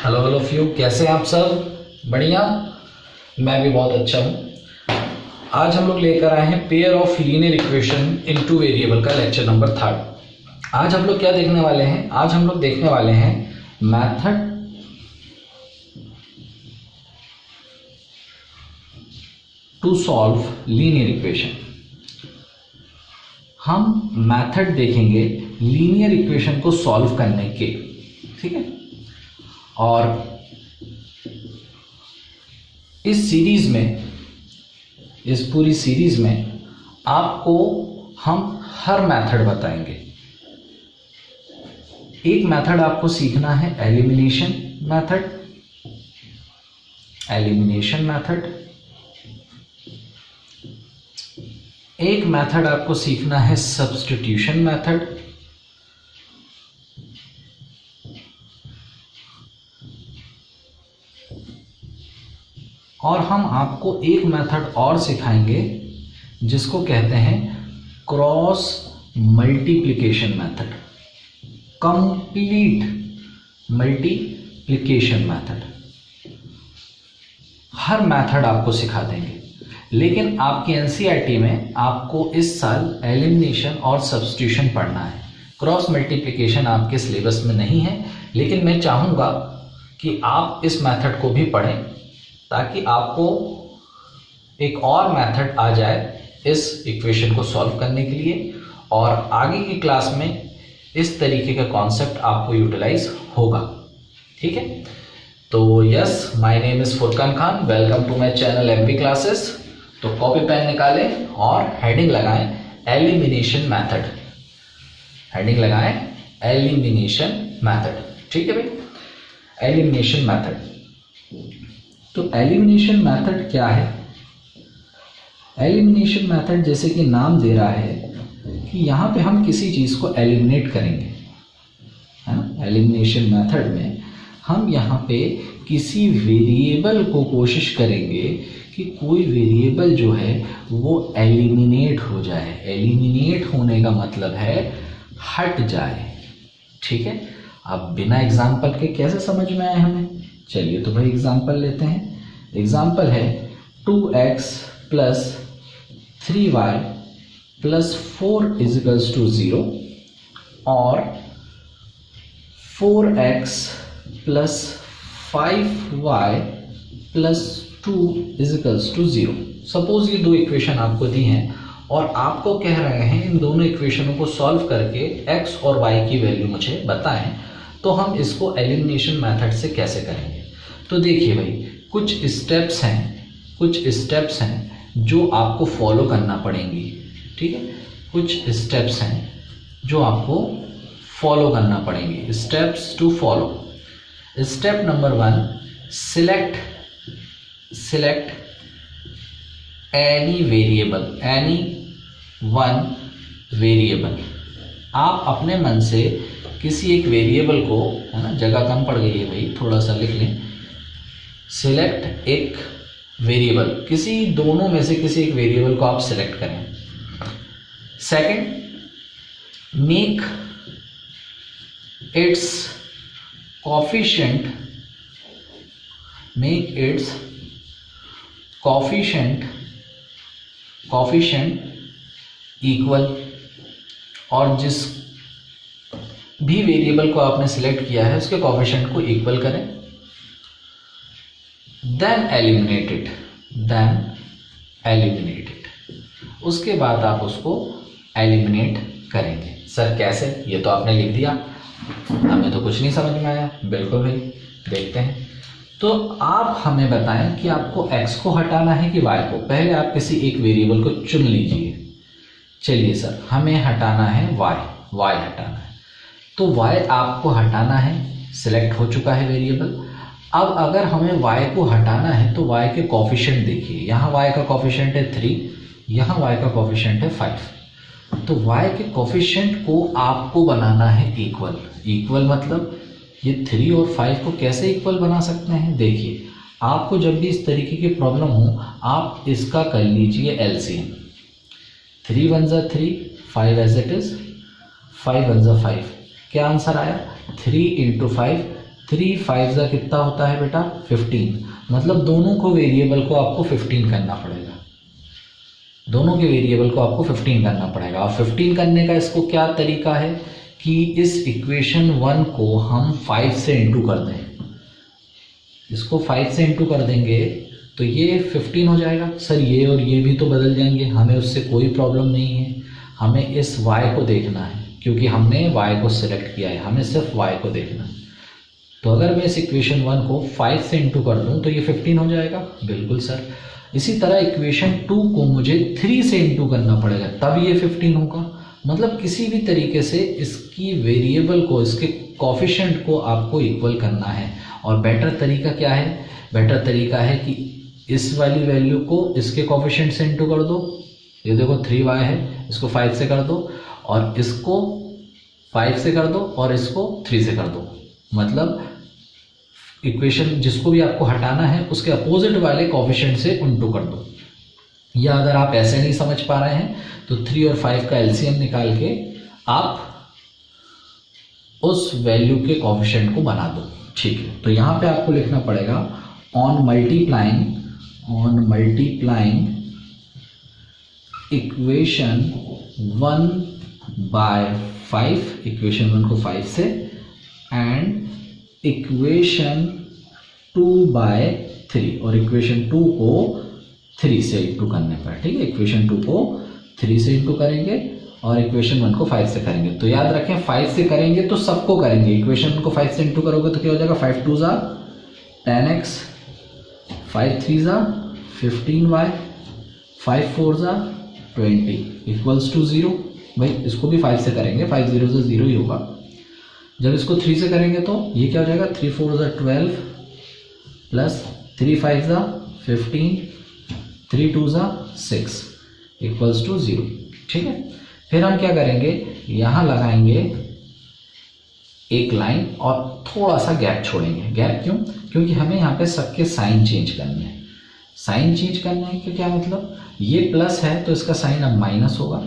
Hello all of you, कैसे हैं आप सब? बढ़िया। मैं भी बहुत अच्छा हूँ। आज हम लोग लेकर आए हैं pair of linear equation in two variable का लेक्चर नंबर 3। आज हम लोग क्या देखने वाले हैं? आज हम लोग देखने वाले हैं method to solve linear equation. हम मैथड देखेंगे लीनियर इक्वेशन को सॉल्व करने के, ठीक है। और इस सीरीज में, इस पूरी सीरीज में आपको हम हर मेथड बताएंगे। एक मेथड आपको सीखना है एलिमिनेशन मेथड, एलिमिनेशन मेथड। एक मेथड आपको सीखना है सब्स्टिट्यूशन मेथड। और हम आपको एक मेथड और सिखाएंगे जिसको कहते हैं cross multiplication method, complete multiplication method. हर मेथड आपको सिखा देंगे, लेकिन आपकी एनसीईआरटी में आपको इस साल एलिमिनेशन और सब्स्टिट्यूशन पढ़ना है। क्रॉस मल्टीप्लिकेशन आपके सिलेबस में नहीं है, लेकिन मैं चाहूँगा कि आप इस मेथड को भी पढ़ें ताकि आपको एक और मेथड आ जाए इस इक्वेशन को सॉल्व करने के लिए, और आगे की क्लास में इस तरीके का कॉन्सेप्ट आपको यूटिलाइज होगा, ठीक है। तो yes, my name is Furqan Khan, welcome to my channel MP classes. तो कॉपी पेन निकालें और हेडिंग लगाएं एलिमिनेशन मेथड, हेडिंग लगाएं एलिमिनेशन मेथड, ठीक है भाई। एलिमिनेशन मेथड, तो एलिमिनेशन मेथड क्या है? एलिमिनेशन मेथड जैसे कि नाम दे रहा है कि यहाँ पे हम किसी चीज़ को एलिमिनेट करेंगे, है ना। एलिमिनेशन मेथड में हम यहाँ पे किसी वेरिएबल को कोशिश करेंगे कि कोई वेरिएबल जो है वो एलिमिनेट हो जाए। एलिमिनेट होने का मतलब है हट जाए, ठीक है। अब बिना एग्जाम्पल के कैसे समझ में आए हमें? चलिए तो भाई एग्जाम्पल लेते हैं। एग्जाम्पल है 2x plus 3y plus 4 इजिकल्स to 0 और 4x plus 5y plus 2 equals to 0। Suppose ये दो इक्वेशन आपको दी हैं और आपको कह रहे हैं इन दोनों इक्वेशनों को सॉल्व करके x और y की वैल्यू मुझे बताएं। तो हम इसको एलिमिनेशन मेथड से कैसे करेंगे? तो देखिए भाई, कुछ स्टेप्स हैं जो आपको फॉलो करना पड़ेंगी, ठीक है। कुछ स्टेप्स हैं जो आपको फॉलो करना पड़ेंगे, steps to follow. Step number 1, select any variable, any one variable. आप अपने मन से किसी एक वेरिएबल को, है ना, जगह कम पड़ गई है भाई, थोड़ा सा लिख लें। सिलेक्ट एक वेरिएबल, किसी दोनों में से किसी एक वेरिएबल को आप सिलेक्ट करें। Second, make it's coefficient equal, और जिस भी वेरिएबल को आपने सिलेक्ट किया है उसके कोफिशिएंट को इक्वल करें। देन एलिमिनेट इट, उसके बाद आप उसको एलिमिनेट करेंगे। सर कैसे? ये तो आपने लिख दिया, हमें तो कुछ नहीं समझ में आया। बिल्कुल भाई, देखते हैं। तो आप हमें बताएं कि आपको x को हटाना है कि y को। पहले आप किसी एक वेरिएबल को चुन लीजिए। चलिए सर, हमें हटाना है y हटाना है, तो y आपको हटाना है, सिलेक्ट हो चुका है वेरिएबल। अब अगर हमें y को हटाना है तो y के कोफिशिएंट देखिए, यहाँ y का कोफिशिएंट है 3, यहाँ y का कोफिशिएंट है 5। तो y के कोफिशिएंट को आपको बनाना है इक्वल मतलब ये 3 और 5 को कैसे इक्वल बना सकते हैं? देखिए, आपको जब भी इस तरीके की प्रॉब्लम हो, आप इसका कर लीजिए एलसीएम। 3 1 जा 3, 5 एज इट इज, 5 1 जा 5। क्या आंसर आया? 3 × 5 3 5 जा कितना होता है बेटा 15, मतलब दोनों को वेरिएबल को आपको 15 करना पड़ेगा, दोनों के वेरिएबल को आपको 15 करना पड़ेगा। और 15 करने का इसको क्या तरीका है कि इस इक्वेशन 1 को हम 5 से इंटू कर दें, इसको 5 से इंटू कर देंगे तो ये 15 हो जाएगा। सर ये और ये भी तो बदल जाएंगे, हमें उससे कोई प्रॉब्लम नहीं है, हमें इस y को देखना है क्योंकि हमने y को सिलेक्ट किया है, हमें सिर्फ y को देखना है। तो अगर मैं इस इक्वेशन 1 को 5 से इंटू कर दूं तो ये 15 हो जाएगा, बिल्कुल सर। इसी तरह इक्वेशन 2 को मुझे 3 से इंटू करना पड़ेगा तब ये 15 होगा। मतलब किसी भी तरीके से इसकी वेरिएबल को, इसके कोफिशिएंट को आपको इक्वल करना है। और बेटर तरीका क्या है, बेटर तरीका है कि इस वाली वैल्यू को इसके कोफिशिएंट से इंटू कर दो, ये देखो 3y है, इसको 5 से कर दो और इसको 5 से कर दो और इसको 3 से कर दो। मतलब इक्वेशन जिसको भी आपको हटाना है उसके अपोजिट वाले कोफिशिएंट से इंटू कर दो। या अगर आप ऐसे नहीं समझ पा रहे हैं तो 3 और 5 का एलसीएम निकाल के आप उस वैल्यू के कोफिशिएंट को बना दो, ठीक है। तो यहाँ पे आपको लिखना पड़ेगा on multiplying equation 1 by 5, equation 1 को 5 से, एंड इक्वेशन 2 बाय 3, और इक्वेशन 2 को 3 से इंटू करने पर, ठीक है। इक्वेशन 2 को 3 से इंटू करेंगे और इक्वेशन 1 को 5 से करेंगे। तो याद रखें 5 से करेंगे तो सबको करेंगे, इक्वेशन 1 को 5 से इंटू करोगे तो क्या हो जाएगा 5 2 जा 10x, 5 3 जा 15y, 5 4 जा 20 इक्वल्स टू 0। भाई इसको भी 5 से करेंगे, 5 0 से 0 ही होगा। जब इसको 3 से करेंगे तो ये क्या हो जाएगा 3 4 जा 12 प्लस 3 5 जा 15, 3 2 जा 6 इक्वल्स टू 0, ठीक है। फिर हम क्या करेंगे, यहाँ लगाएंगे एक लाइन और थोड़ा सा गैप छोड़ेंगे। गैप क्यों? क्योंकि हमें यहाँ पे सबके साइन चेंज करने हैं। साइन चेंज करने के क्या मतलब, ये प्लस है तो इसका साइन अब माइनस होगा,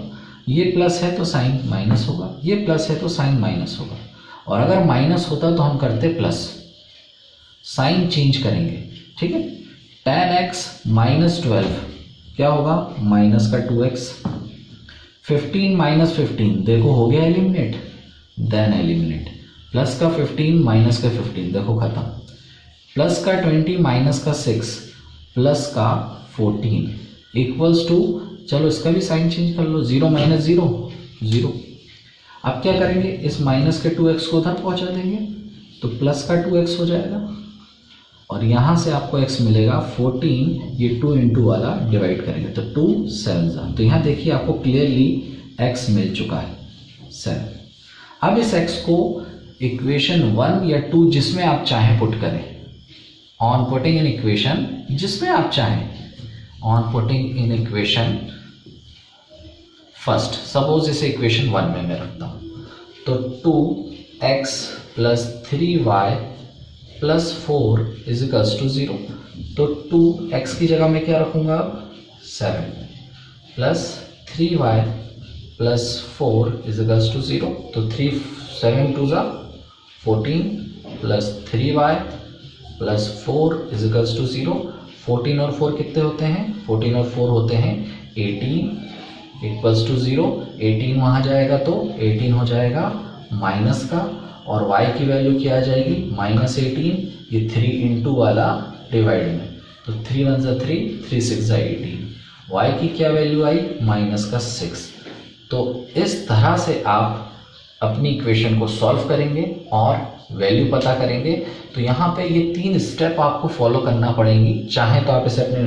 ये प्लस है तो साइन माइनस होगा, ये प्लस है तो साइन माइनस होगा। और अगर माइनस होता तो हम करते प्लस, साइन चेंज करेंगे, ठीक है। 10x माइनस 12 क्या होगा माइनस का 2x, 15 माइनस 15 देखो हो गया एलिमिनेट, देन एलिमिनेट, प्लस का 15 माइनस का 15 देखो खत्म, प्लस का 20 माइनस का 6 प्लस का 14 इक्वल्स टू, चलो इसका भी साइन चेंज कर लो, 0 माइनस 0 0। अब क्या करेंगे, इस माइनस के 2x को उधर पहुंचा देंगे तो प्लस का 2x हो जाएगा और यहाँ से आपको x मिलेगा 14, ये 2 इंटू वाला डिवाइड करेंगे तो 2 7 तो यहाँ देखिए आपको क्लियरली x मिल चुका है 7। अब इस x को इक्वेशन 1 या 2 जिसमें आप चाहें पुट करें, ऑन पुटिंग इन इक्वेशन जिसमें आप चाहें, on putting in equation first, suppose इसे इक्वेशन 1 में मैं रखता हूँ तो 2x plus 3y plus 4 is equals to 0। तो 2x की जगह मैं क्या रखूँगा अब 7 plus 3y plus 4 is equals to 0। तो 7 2 जा 14 plus 3y plus 4 is equals to 0। 14 और 4 कितने होते हैं, 14 और 4 होते हैं 18 इक्वल्स टू 0। 18 वहाँ जाएगा तो 18 हो जाएगा माइनस का, और y की वैल्यू क्या आ जाएगी माइनस 18, ये 3 इंटू वाला डिवाइड में, तो 3 1 जा 3, 3 6 जा 18, y की क्या वैल्यू आई माइनस का 6। तो इस तरह से आप अपनी इक्वेशन को सॉल्व करेंगे और वैल्यू पता करेंगे। तो यहाँ पे ये 3 स्टेप आपको फॉलो करना पड़ेंगी, चाहे तो आप इसे अपने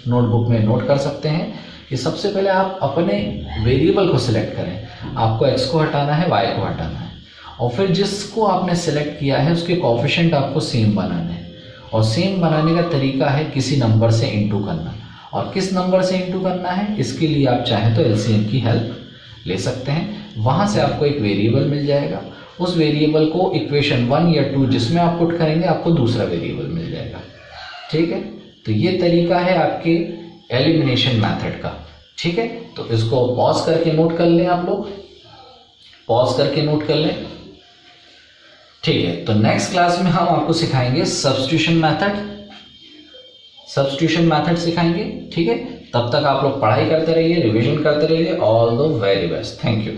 नोटबुक में नोट कर सकते हैं कि सबसे पहले आप अपने वेरिएबल को सिलेक्ट करें, आपको x को हटाना है, y को हटाना है, और फिर जिसको आपने सेलेक्ट किया है उसके कोफिशिएंट आपको सेम बनाने हैं। और सेम बनाने का तरीका है किसी नंबर से इंटू करना, और किस नंबर से इंटू करना है इसके लिए आप चाहें तो एलसीएम की हेल्प ले सकते हैं। वहाँ से आपको एक वेरिएबल मिल जाएगा, उस वेरिएबल को इक्वेशन 1 या 2 जिसमें आप पुट करेंगे आपको दूसरा वेरिएबल मिल जाएगा, ठीक है। तो ये तरीका है आपके एलिमिनेशन मेथड का, ठीक है। तो इसको पॉज करके नोट कर लें, आप लोग पॉज करके नोट कर लें। ठीक है, तो नेक्स्ट क्लास में हम आपको सिखाएंगे सब्स्टिट्यूशन मेथड, सब्स्टिट्यूशन मेथड सिखाएंगे। ठीक है, तब तक आप लोग पढ़ाई करते रहिए, रिवीजन करते रहिए। All the very best, thank you.